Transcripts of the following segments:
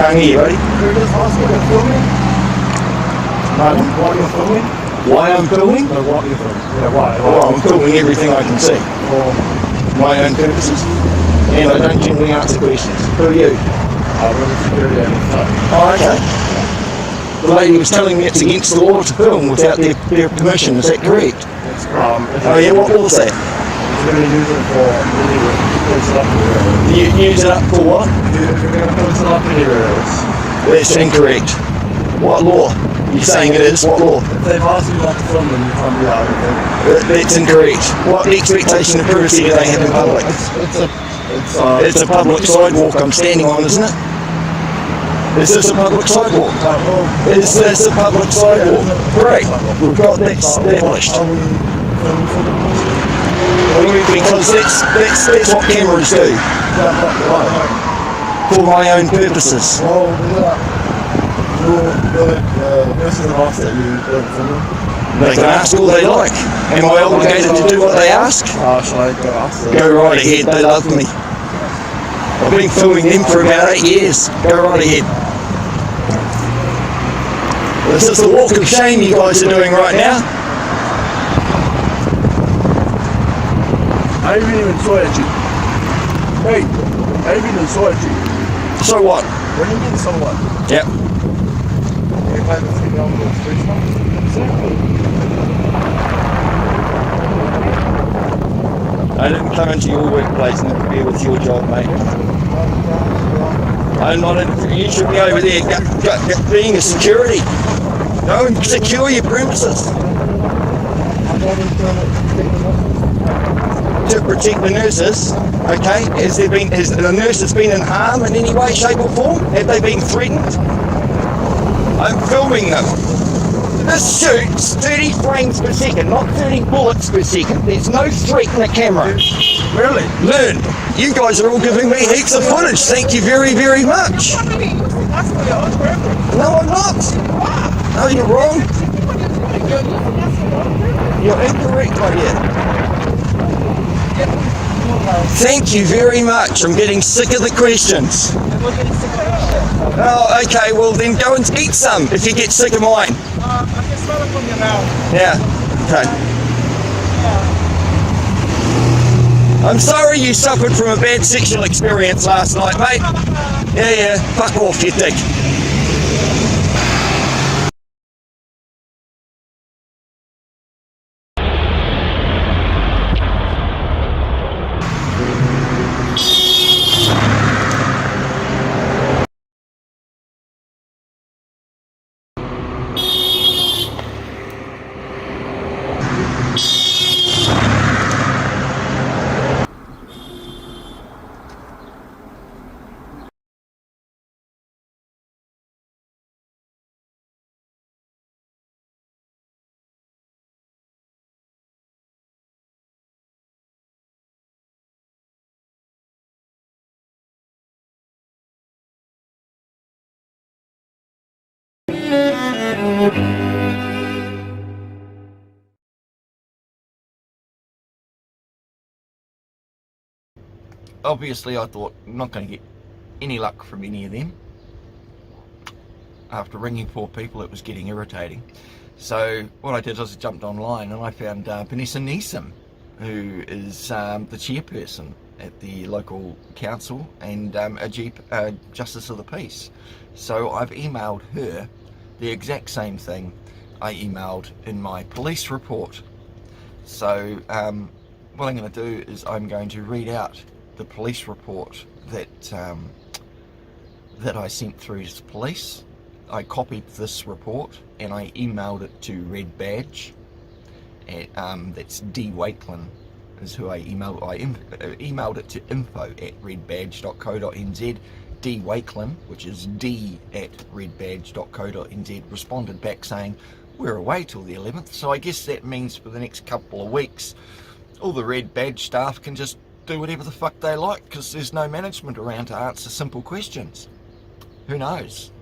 can't hear you, buddy. You're just asking you're filming? Pardon? What you're filming? Why I'm filming? No, what you're filming. Yeah, why? Well, I'm filming everything I can see. My own purposes. And I don't generally answer questions. Who are you? I'm with security and stuff. Oh, okay. The lady was telling me it's against the law to film without their permission, is that correct? Oh yeah, what law is that? You're going to use it for anywhere. Post it up anywhere. You use it up for what? You're going to post it up anywhere else. That's incorrect. What law? You're saying it is? What law? If they've asked you not to film them, you can't be out of it. That's incorrect. What expectation of privacy do they have in public? It's a public sidewalk I'm standing on, isn't it? Is this a public sidewalk? Is this a public sidewalk? Great. We've got that established. Because that's what cameras do. For my own purposes. They can ask all they like. Am I obligated to do what they ask? Go right ahead, they love me. I've been filming them for about 8 years. Go right ahead. This is the walk of shame you guys are doing right now. I haven't even saw it. Hey, I haven't even saw it. So what? What do you mean, so what? Yep. I didn't come into your workplace and interfere with your job, mate. I'm not in, you should be over there being a security. Go and secure your premises. To protect the nurses, okay? Has the nurses been in harm in any way, shape or form? Have they been threatened? I'm filming them. This shoots 30 frames per second, not 30 bullets per second. There's no threat in the camera. Really? Learn. You guys are all giving me heaps of footage. Thank you very, very much. No, I'm not. No, you're wrong. You're incorrect right here. Thank you very much. I'm getting sick of the questions. Oh, okay, well then go and eat some if you get sick of mine. I can smell it from your mouth. Yeah, okay. I'm sorry you suffered from a bad sexual experience last night, mate. Yeah, fuck off, you dick. Obviously I thought I'm not going to get any luck from any of them. After ringing 4 people it was getting irritating. So what I did was I jumped online and I found Vanessa Neeson, who is the chairperson at the local council and a Justice of the Peace. So I've emailed her the exact same thing I emailed in my police report. So what I'm going to do is I'm going to read out the police report that I sent through to the police. I copied this report and I emailed it to Red Badge. That's D Wakelin is who I emailed. I emailed it to info@redbadge.co.nz. D Wakelin, which is d@redbadge.co.nz, responded back saying, we're away till the 11th, so I guess that means for the next couple of weeks all the Red Badge staff can just do whatever the fuck they like because there's no management around to answer simple questions. Who knows?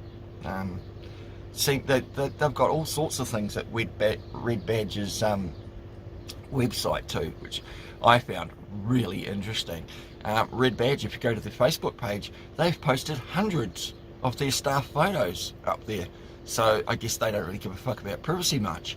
See, they've got all sorts of things at Red Badge's website too, which I found really interesting. Red Badge, if you go to their Facebook page, they've posted hundreds of their staff photos up there. So I guess they don't really give a fuck about privacy much.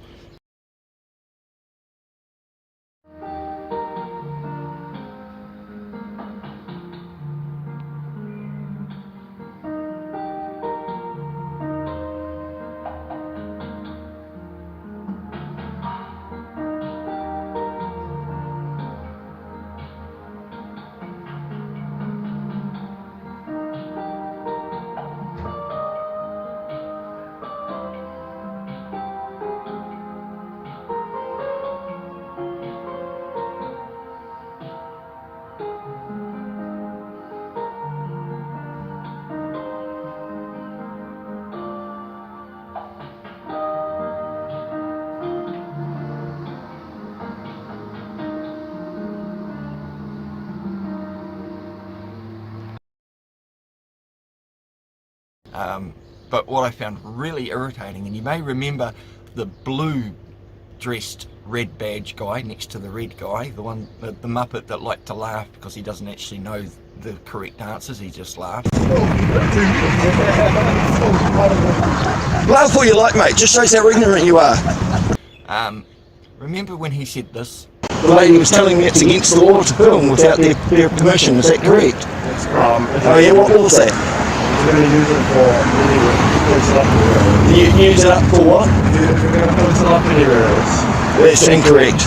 But what I found really irritating, and you may remember the blue dressed red badge guy next to the red guy, the one, the Muppet that liked to laugh because he doesn't actually know the correct answers, he just laughs. Laugh all you like, mate, just shows how ignorant you are. Remember when he said this? The lady was telling me it's against the law to film without their permission, is that correct? Oh yeah, what law was that? We're going to use it for anywhere. Put it up anywhere. You use it up for what? We're going to put it up anywhere else. That's incorrect.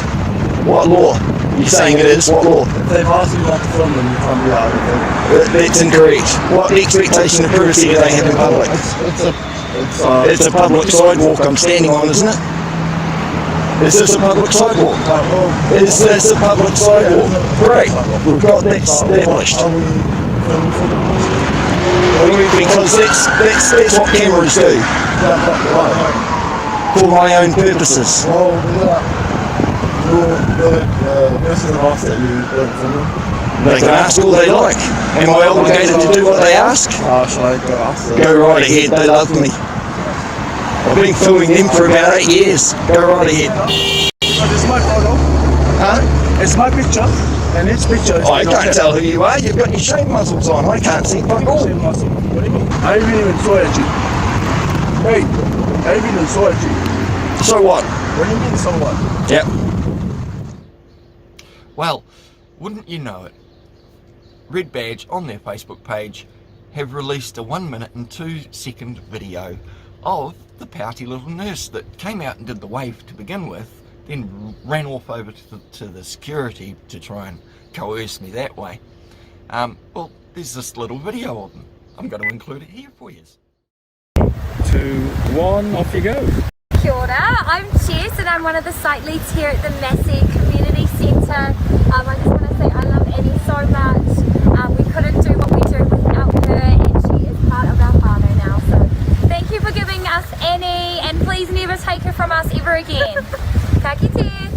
What law? You're saying it is? What law? If they've asked you not to film them, you can't be out of it. That's incorrect. What expectation of privacy do they have in public? It's a public sidewalk I'm standing on, isn't it? Is this a public sidewalk? Is this a public sidewalk? Great. We've got that established. Because that's what cameras do. For my own purposes. They can ask all they like. Am I obligated to do what they ask? Go right ahead, they love me. I've been filming them for about 8 years. Go right ahead. It's my photo. Huh? It's my picture. And each picture is... I can't tell who you are. You've got your shave muzzles on. I can't see fuck all. What do you mean? I haven't even saw it. Hey, I haven't even saw it. So what? What do you mean, so what? Yep. Well, wouldn't you know it, Red Badge on their Facebook page have released a 1 minute and 2 second video of the pouty little nurse that came out and did the wave to begin with, then ran off over to the security to try and coerce me that way. Well, there's this little video of them. I'm going to include it here for you. 2, 1, off you go. Kia ora, I'm Jess and I'm one of the site leads here at the Massey Community Centre. I just want to say I love Annie so much. We couldn't do what we do without her, and she is part of our whānau now. So thank you for giving us Annie, and please never take her from us ever again. Ka kite.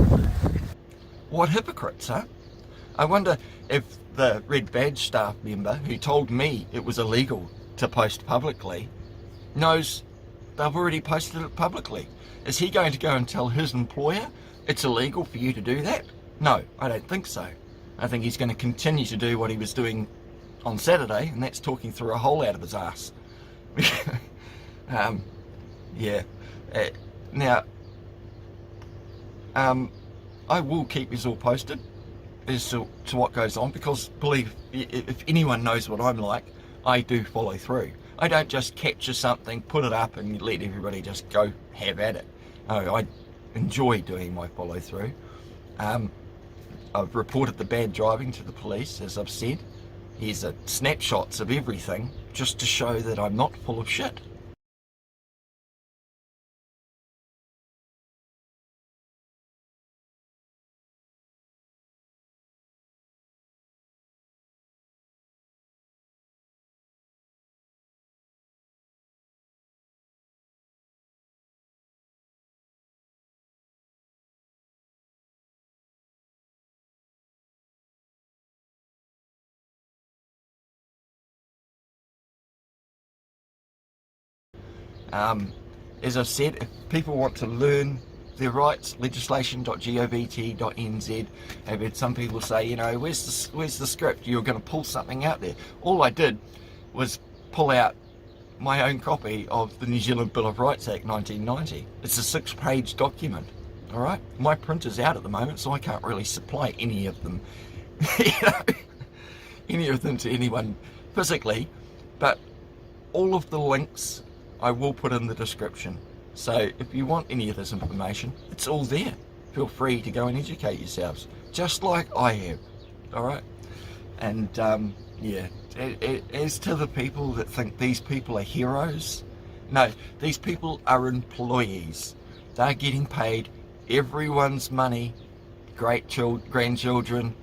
What hypocrites, huh? I wonder if the Red Badge staff member who told me it was illegal to post publicly knows they've already posted it publicly. Is he going to go and tell his employer it's illegal for you to do that? No, I don't think so. I think he's going to continue to do what he was doing on Saturday, and that's talking through a hole out of his ass. Yeah. Now, I will keep you all posted as to what goes on, because believe, if anyone knows what I'm like, I do follow through. I don't just capture something, put it up and let everybody just go have at it. No, I enjoy doing my follow through. I've reported the bad driving to the police, as I've said. Here's snapshots of everything, just to show that I'm not full of shit. As I've said, if people want to learn their rights, legislation.govt.nz. I've had some people say, you know, where's the script? You're going to pull something out there. All I did was pull out my own copy of the New Zealand Bill of Rights Act 1990. It's a 6-page document, all right? My printer's out at the moment, so I can't really supply any of them, you know, any of them to anyone physically, but all of the links I will put in the description. So if you want any of this information, it's all there. Feel free to go and educate yourselves, just like I have, all right? And yeah, as to the people that think these people are heroes, no, these people are employees. They're getting paid everyone's money, grandchildren,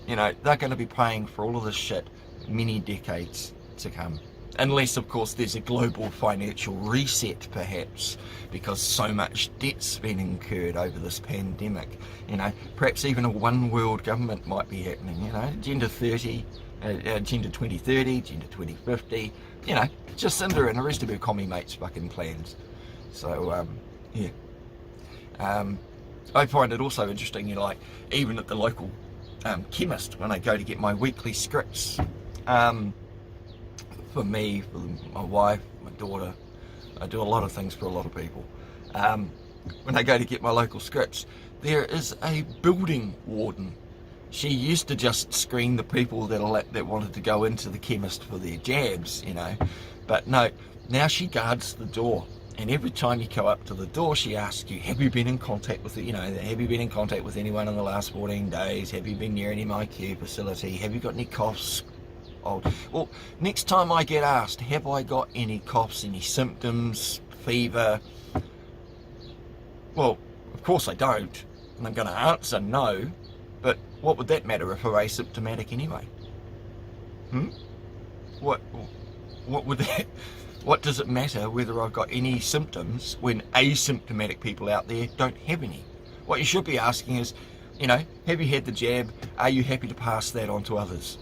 you know, they're going to be paying for all of this shit many decades to come. Unless, of course, there's a global financial reset, perhaps, because so much debt's been incurred over this pandemic. You know, perhaps even a one world government might be happening, you know, Agenda 30, Agenda 2030, Agenda 2050, you know, Jacinda and the rest of her commie mates' fucking plans. So, yeah. I find it also interesting, you know, like, even at the local chemist, when I go to get my weekly scripts, for me, for my wife, my daughter, I do a lot of things for a lot of people. When I go to get my local scripts, there is a building warden. She used to just screen the people that wanted to go into the chemist for their jabs, you know, but no, now she guards the door. And every time you go up to the door, she asks you, have you been in contact with, you know, have you been in contact with anyone in the last 14 days? Have you been near any MIQ facility? Have you got any coughs? Well, next time I get asked, have I got any coughs, any symptoms, fever? Well, of course I don't, and I'm going to answer no, but what would that matter if I'm asymptomatic anyway? What would that... What does it matter whether I've got any symptoms when asymptomatic people out there don't have any? What you should be asking is, you know, have you had the jab? Are you happy to pass that on to others?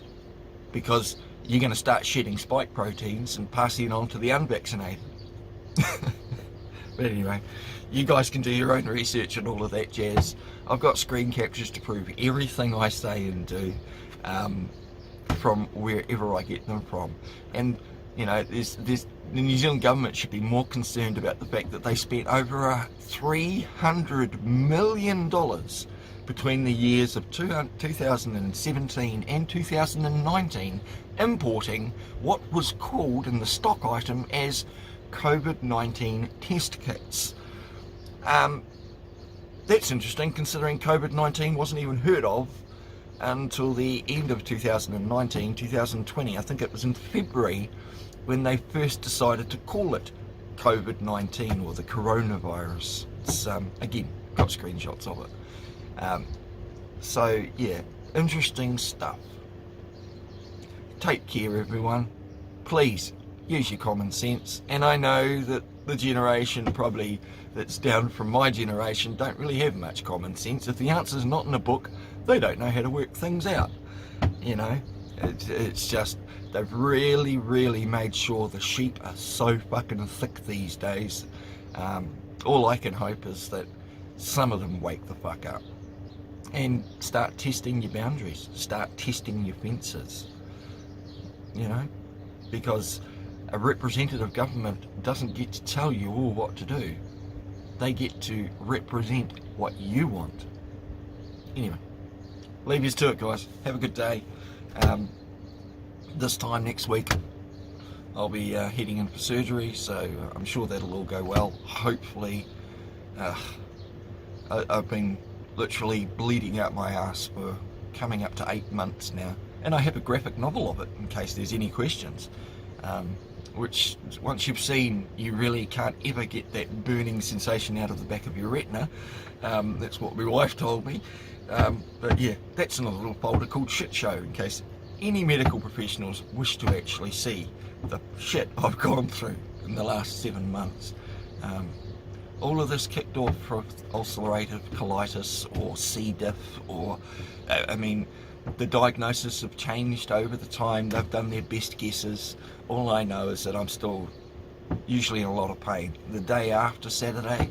Because you're going to start shedding spike proteins and passing it on to the unvaccinated. But anyway, you guys can do your own research and all of that jazz. I've got screen captures to prove everything I say and do from wherever I get them from. And you know, the New Zealand government should be more concerned about the fact that they spent over $300 million between the years of 2017 and 2019 importing what was called in the stock item as COVID-19 test kits. That's interesting, considering COVID-19 wasn't even heard of until the end of 2019, 2020. I think it was in February when they first decided to call it COVID-19 or the coronavirus. It's, again, got screenshots of it. So, yeah, interesting stuff. Take care, everyone. Please, use your common sense. And I know that the generation probably that's down from my generation don't really have much common sense. If the answer's not in a book, they don't know how to work things out. You know, it's just, they've really made sure the sheep are so fucking thick these days. All I can hope is that some of them wake the fuck up and start testing your boundaries, start testing your fences, you know, because a representative government doesn't get to tell you all what to do. They get to represent what you want. Anyway, leave you to it, guys. Have a good day. This time next week I'll be heading in for surgery, so I'm sure that'll all go well, hopefully. I've been literally bleeding out my ass for coming up to 8 months now, and I have a graphic novel of it in case there's any questions, which once you've seen, you really can't ever get that burning sensation out of the back of your retina. That's what my wife told me. But yeah, that's in a little folder called Shit Show, in case any medical professionals wish to actually see the shit I've gone through in the last 7 months. All of this kicked off from ulcerative colitis or C. diff, or I mean, the diagnosis have changed over the time. They've done their best guesses. All I know is that I'm still usually in a lot of pain. The day after Saturday,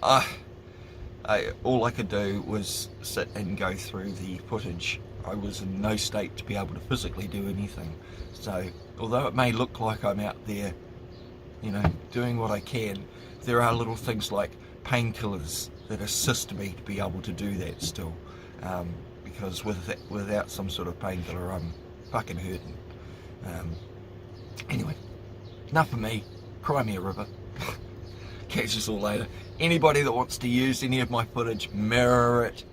all I could do was sit and go through the footage. I was in no state to be able to physically do anything. So although it may look like I'm out there, you know, doing what I can, there are little things like painkillers that assist me to be able to do that still, because without some sort of painkiller I'm fucking hurting. Anyway, enough of me. Cry me a river. Catch us all later. Anybody that wants to use any of my footage, mirror it,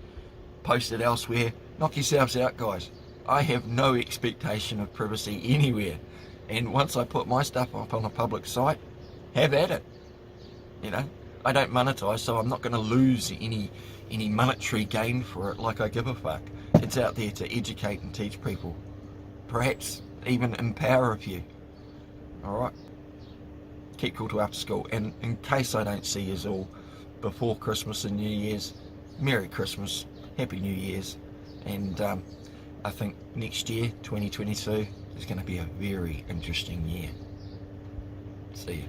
post it elsewhere, knock yourselves out, guys. I have no expectation of privacy anywhere, and once I put my stuff up on a public site, have at it. You know, I don't monetize, so I'm not going to lose any monetary gain for it like I give a fuck. It's out there to educate and teach people, perhaps even empower a few. Alright, keep cool to after school, and in case I don't see you all before Christmas and New Year's, Merry Christmas, Happy New Year's, and I think next year, 2022, is going to be a very interesting year. See you.